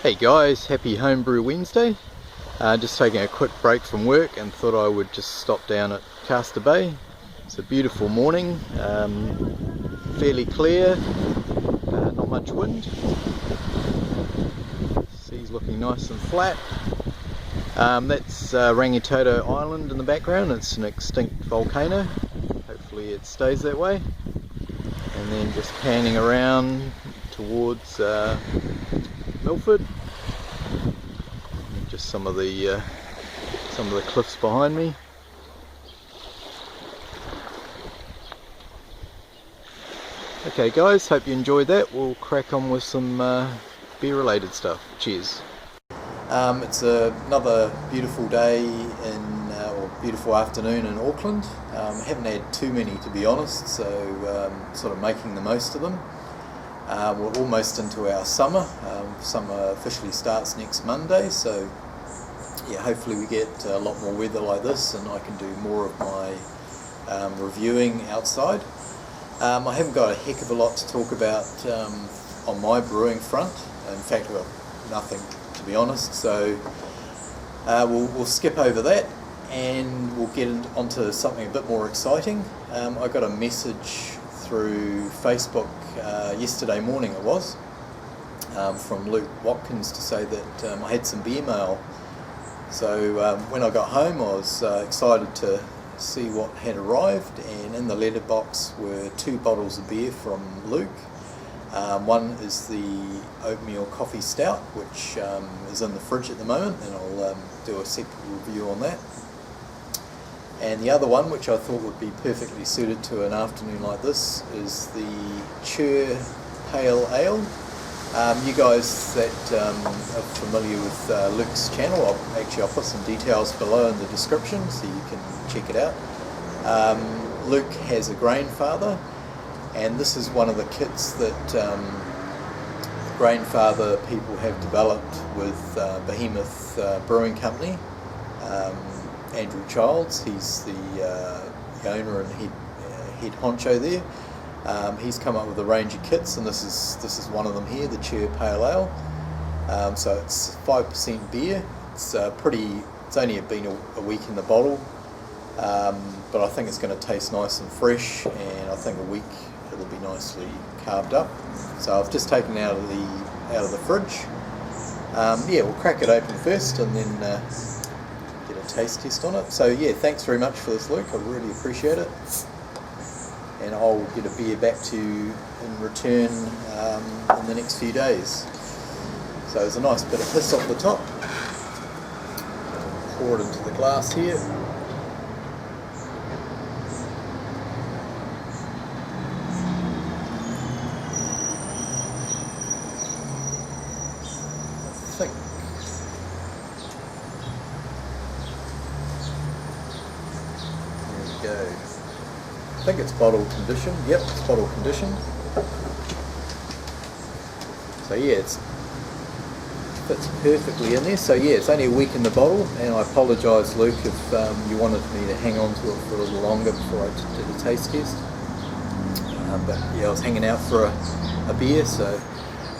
Hey guys, happy Homebrew Wednesday. Just taking a quick break from work and thought I would just stop down at Castor Bay. It's a beautiful morning, fairly clear, not much wind. Sea's looking nice and flat. That's Rangitoto Island in the background. It's an extinct volcano. Hopefully it stays that way. And then just panning around towards Milford. Just some of the cliffs behind me. Okay guys, hope you enjoyed that. We'll crack on with some beer related stuff. Cheers. It's another beautiful day or beautiful afternoon in Auckland. Haven't had too many, to be honest, so sort of making the most of them. We're almost into our summer. Summer officially starts next Monday, so yeah, hopefully we get a lot more weather like this and I can do more of my reviewing outside. I haven't got a heck of a lot to talk about on my brewing front. In fact, well, nothing, to be honest, so we'll skip over that and we'll get onto something a bit more exciting. I got a message through Facebook yesterday morning, it was, from Watkins to say that I had some beer mail. So when I got home I was excited to see what had arrived, and in the letterbox were 2 bottles of beer from Luke. One is the oatmeal coffee stout, which is in the fridge at the moment, and I'll do a separate review on that. And the other one, which I thought would be perfectly suited to an afternoon like this, is the Chur Pale Ale. You guys that are familiar with Luke's channel, I'll put some details below in the description so you can check it out. Luke has a Grainfather, and this is one of the kits that Grainfather people have developed with Behemoth Brewing Company. Andrew Childs, he's the owner and head honcho there. He's come up with a range of kits, and this is one of them here, the Chur Pale Ale. So it's 5% beer. It's only been a week in the bottle, but I think it's going to taste nice and fresh, and I think a week it'll be nicely carved up. So I've just taken it out of the fridge. Yeah, we'll crack it open first and then get a taste test on it. So yeah, thanks very much for this, Luke. I really appreciate it. And I'll get a beer back to you in return in the next few days. So there's a nice bit of piss off the top. Pour it into the glass here. I think there we go. I think it's bottle condition. Yep, it's bottle condition. So yeah, it fits perfectly in there. So yeah, it's only a week in the bottle, and I apologise, Luke, if you wanted me to hang on to it for a little longer before I did a taste test. But yeah, I was hanging out for a beer. So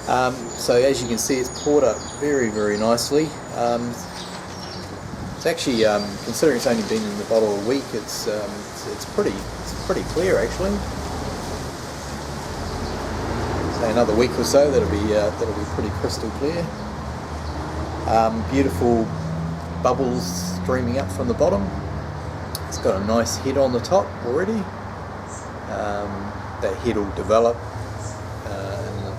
as you can see, it's poured up very, very nicely. It's actually, considering it's only been in the bottle a week, it's pretty clear actually. So another week or so, that'll be pretty crystal clear. Beautiful bubbles streaming up from the bottom. It's got a nice head on the top already. That head will develop in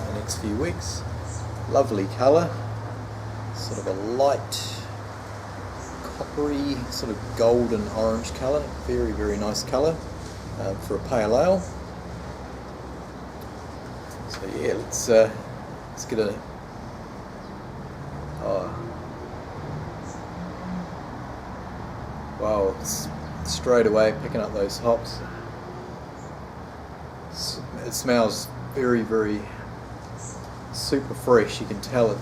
the next few weeks. Lovely colour, sort of a light coppery, sort of golden orange colour. Very, very nice colour for a pale ale. So yeah, let's get a wow, it's straight away picking up those hops. It smells very, very super fresh. You can tell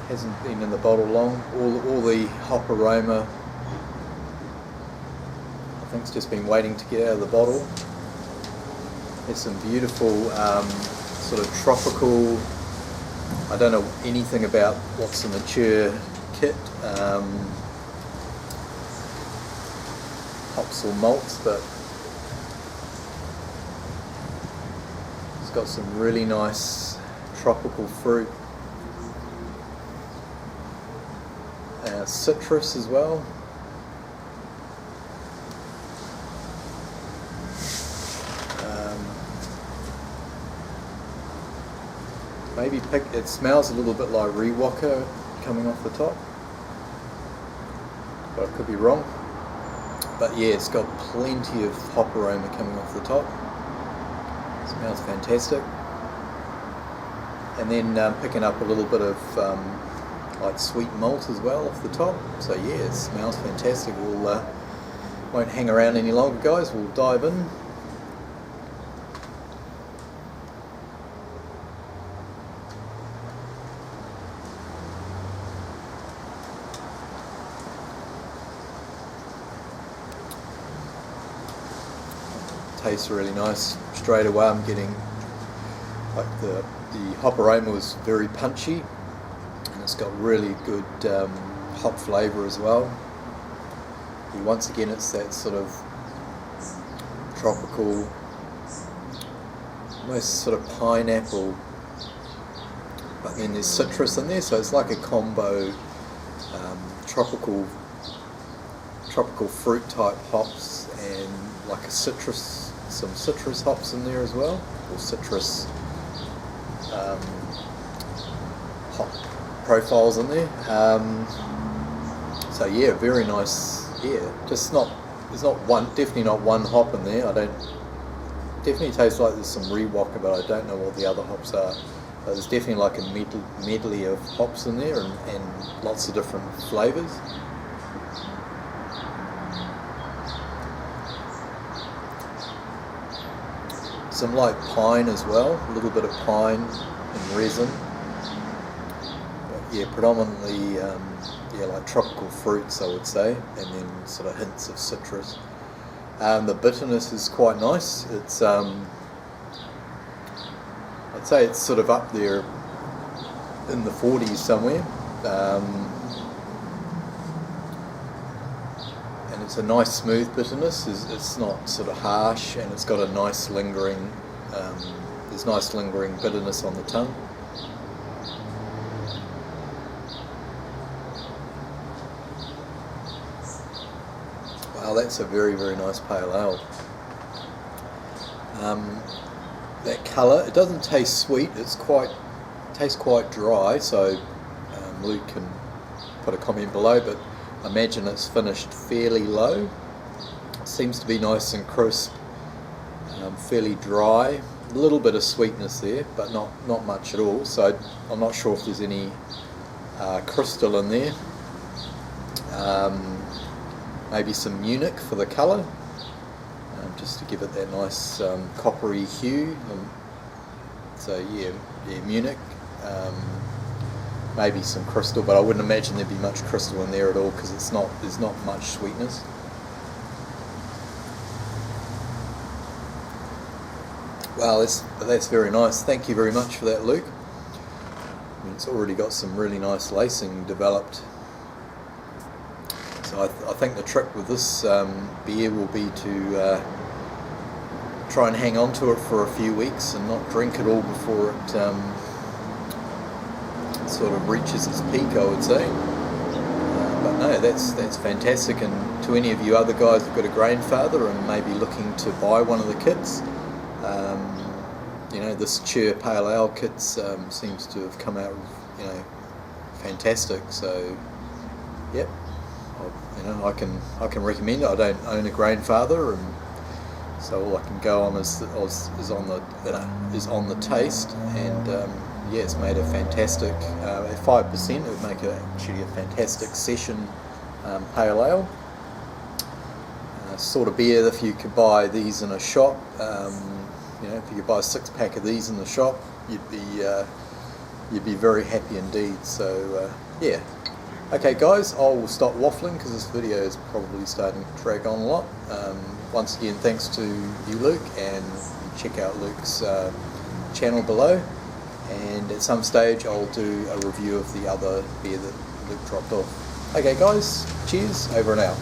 hasn't been in the bottle long. All the hop aroma, I think it's just been waiting to get out of the bottle. There's some beautiful sort of tropical. I don't know anything about what's in the Chur kit, hops or malts, but it's got some really nice tropical fruit, citrus as well. Maybe it smells a little bit like rewaka coming off the top, but I could be wrong. But yeah, it's got plenty of hop aroma coming off the top. It smells fantastic. And then picking up a little bit of like sweet malt as well off the top. So yeah, it smells fantastic. We'll won't hang around any longer, guys. We'll dive in. Tastes really nice. Straight away I'm getting like the hop aroma was very punchy, and it's got really good hop flavour as well. Once again, it's that sort of tropical, almost sort of pineapple, but then there's citrus in there, so it's like a combo tropical fruit type hops and like a citrus, some citrus hops in there as well, or citrus hop profiles in there. So yeah, very nice. Yeah, just there's not one, definitely not one hop in there. Definitely tastes like there's some rewaka, but I don't know what the other hops are. But there's definitely like a medley of hops in there, and lots of different flavours. Some light pine as well, a little bit of pine and resin. But yeah, predominantly like tropical fruits, I would say, and then sort of hints of citrus. The bitterness is quite nice. It's I'd say it's sort of up there in the 40s somewhere. And it's a nice smooth bitterness. It's not sort of harsh, and it's got a nice lingering, there's nice lingering bitterness on the tongue. Wow, that's a very, very nice pale ale. That colour, it doesn't taste sweet, tastes quite dry, so Luke can put a comment below, but I imagine it's finished fairly low. It seems to be nice and crisp, fairly dry, a little bit of sweetness there, but not much at all, so I'm not sure if there's any crystal in there. Maybe some Munich for the colour, just to give it that nice coppery hue. So yeah, Munich. Maybe some crystal, but I wouldn't imagine there'd be much crystal in there at all, because there's not much sweetness. Wow, that's very nice. Thank you very much for that, Luke. I mean, it's already got some really nice lacing developed. So I think the trick with this beer will be to try and hang on to it for a few weeks and not drink it all before it sort of reaches its peak, I would say. But no, that's fantastic. And to any of you other guys who've got a Grainfather and maybe looking to buy one of the kits, this Chur Pale Ale kit seems to have come out, fantastic. So, yep. I can recommend it. I don't own a Grainfather, and so all I can go on is on the taste. And yeah, it's made a fantastic. At 5%, it would make actually a fantastic session pale ale. Sort of beer if you could buy these in a shop. If you could buy a 6-pack of these in the shop, you'd be very happy indeed. So yeah. Okay guys, I'll stop waffling because this video is probably starting to drag on a lot. Once again, thanks to you, Luke, and check out Luke's channel below, and at some stage I'll do a review of the other beer that Luke dropped off. Okay guys, cheers, over and out.